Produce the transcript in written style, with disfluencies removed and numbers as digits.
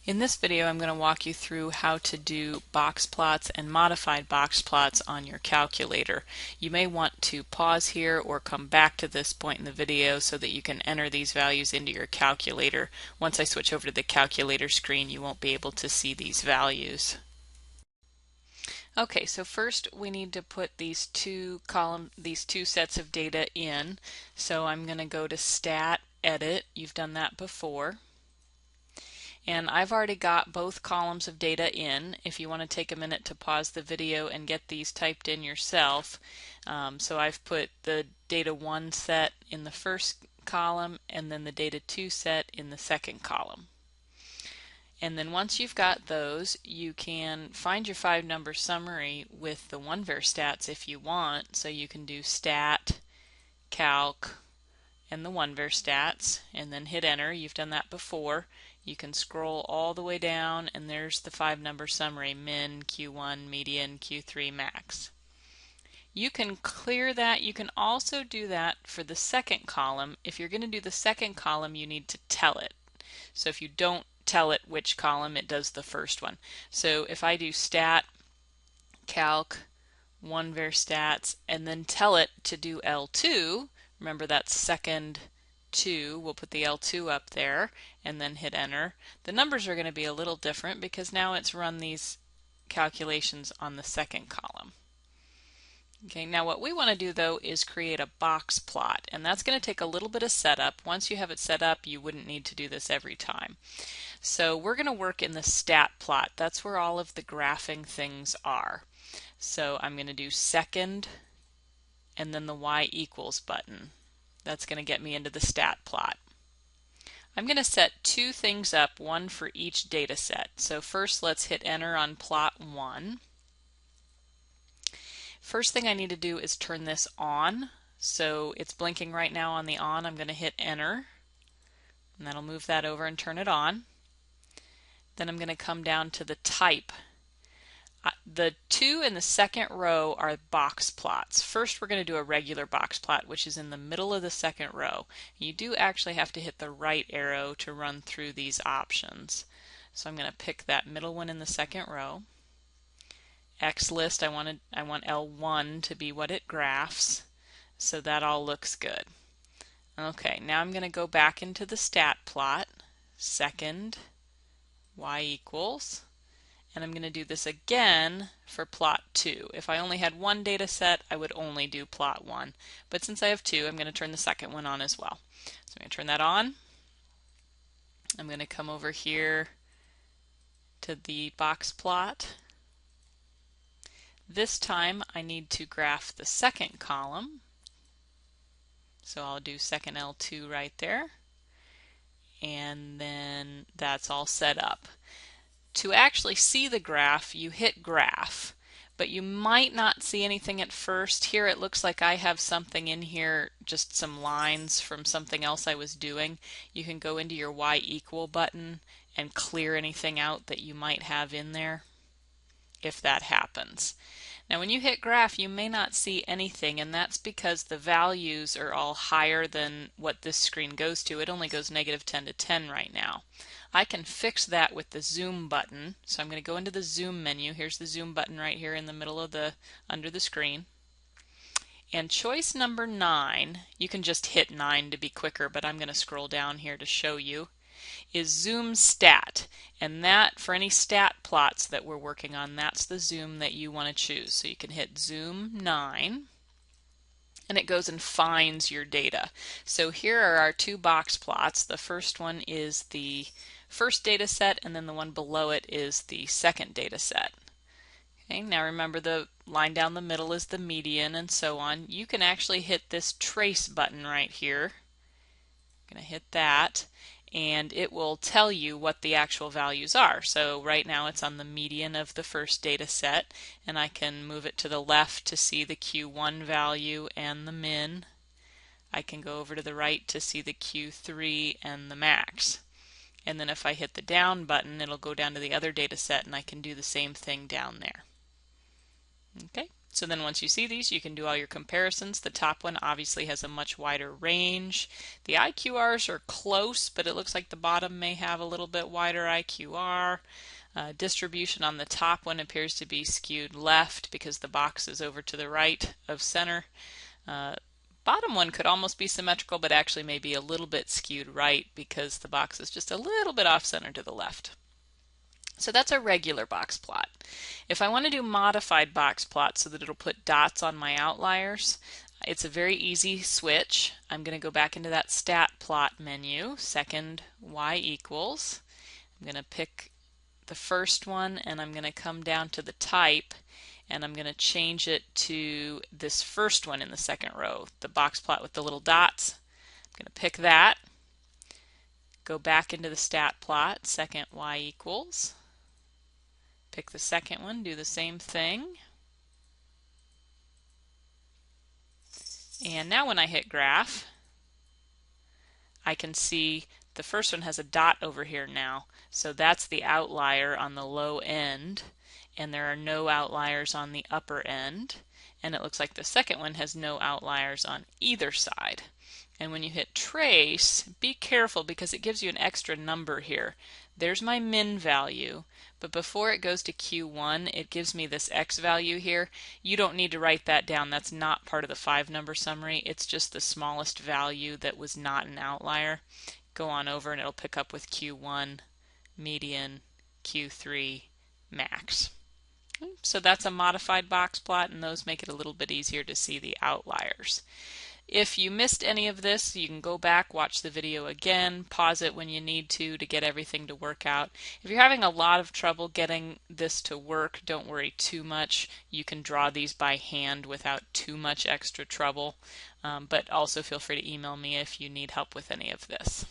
In this video, I'm going to walk you through how to do box plots and modified box plots on your calculator. You may want to pause here or come back to this point in the video so that you can enter these values into your calculator. Once I switch over to the calculator screen, you won't be able to see these values. Okay, so first we need to put these two sets of data in. So I'm going to go to Stat, Edit. You've done that before. And I've already got both columns of data in. If you want to take a minute to pause the video and get these typed in yourself. So I've put the data 1 set in the first column and then the data 2 set in the second column. And then once you've got those, you can find your 5-number summary with the 1var stats if you want. So you can do Stat, Calc, and the 1var stats, and then hit enter. You've done that before. You can scroll all the way down and there's the 5-number summary: min, Q1, median, Q3, max. You can clear that. You can also do that for the second column. If you're going to do the second column, you need to tell it. So if you don't tell it which column, it does the first one. So if I do Stat, Calc, 1var stats, and then tell it to do L2, remember that's second 2, we'll put the L2 up there and then hit enter. The numbers are going to be a little different because now it's run these calculations on the second column. Okay, now what we want to do though is create a box plot, and that's going to take a little bit of setup. Once you have it set up, you wouldn't need to do this every time. So we're going to work in the stat plot. That's where all of the graphing things are. So I'm going to do second and then the y equals button. That's going to get me into the stat plot. I'm going to set two things up, one for each data set. So first let's hit enter on plot 1. First thing I need to do is turn this on. So it's blinking right now on the on. I'm going to hit enter, and that'll move that over and turn it on. Then I'm going to come down to the type. The 2 in the second row are box plots. First we're going to do a regular box plot, which is in the middle of the second row. You do actually have to hit the right arrow to run through these options. So I'm going to pick that middle one in the second row. XList, I want L1 to be what it graphs, so that all looks good. Okay, now I'm going to go back into the stat plot, second, y equals, and I'm going to do this again for plot 2. If I only had one data set, I would only do plot 1. But since I have 2, I'm going to turn the second one on as well. So I'm going to turn that on. I'm going to come over here to the box plot. This time I need to graph the second column. So I'll do second L2 right there. And then that's all set up. To actually see the graph, you hit graph, but you might not see anything at first. Here it looks like I have something in here, just some lines from something else I was doing. You can go into your y equal button and clear anything out that you might have in there if that happens. Now when you hit graph, you may not see anything, and that's because the values are all higher than what this screen goes to. It only goes -10 to 10 right now. I can fix that with the zoom button. So I'm going to go into the zoom menu. Here's the zoom button right here in the middle of under the screen. And choice number 9, you can just hit 9 to be quicker, but I'm going to scroll down here to show you, is zoom stat. And that, for any stat plots that we're working on, that's the zoom that you want to choose. So you can hit zoom 9. And it goes and finds your data. So here are our two box plots. The first one is the first data set, and then the one below it is the second data set. Okay, now remember the line down the middle is the median and so on. You can actually hit this trace button right here. I'm going to hit that, and it will tell you what the actual values are. So right now it's on the median of the first data set, and I can move it to the left to see the Q1 value and the min. I can go over to the right to see the Q3 and the max. And then if I hit the down button, it'll go down to the other data set, and I can do the same thing down there. Okay, So then once you see these, you can do all your comparisons. The top one obviously has a much wider range. The IQRs are close, but it looks like the bottom may have a little bit wider IQR. Distribution on the top one appears to be skewed left because the box is over to the right of center. Bottom one could almost be symmetrical, but actually may be a little bit skewed right because the box is just a little bit off center to the left. So that's a regular box plot. If I want to do modified box plot so that it'll put dots on my outliers, it's a very easy switch. I'm going to go back into that stat plot menu, second y equals. I'm going to pick the first one and I'm going to come down to the type and I'm going to change it to this first one in the second row, the box plot with the little dots. I'm going to pick that, go back into the stat plot, second y equals, pick the second one, do the same thing. And now when I hit graph, I can see the first one has a dot over here now. So that's the outlier on the low end, and there are no outliers on the upper end. And it looks like the second one has no outliers on either side. And when you hit trace, be careful because it gives you an extra number here. There's my min value, but before it goes to Q1, it gives me this X value here. You don't need to write that down. That's not part of the 5-number summary. It's just the smallest value that was not an outlier. Go on over and it'll pick up with Q1, median, Q3, max. So that's a modified box plot, and those make it a little bit easier to see the outliers. If you missed any of this, you can go back, watch the video again, pause it when you need to get everything to work out. If you're having a lot of trouble getting this to work, don't worry too much. You can draw these by hand without too much extra trouble, but also feel free to email me if you need help with any of this.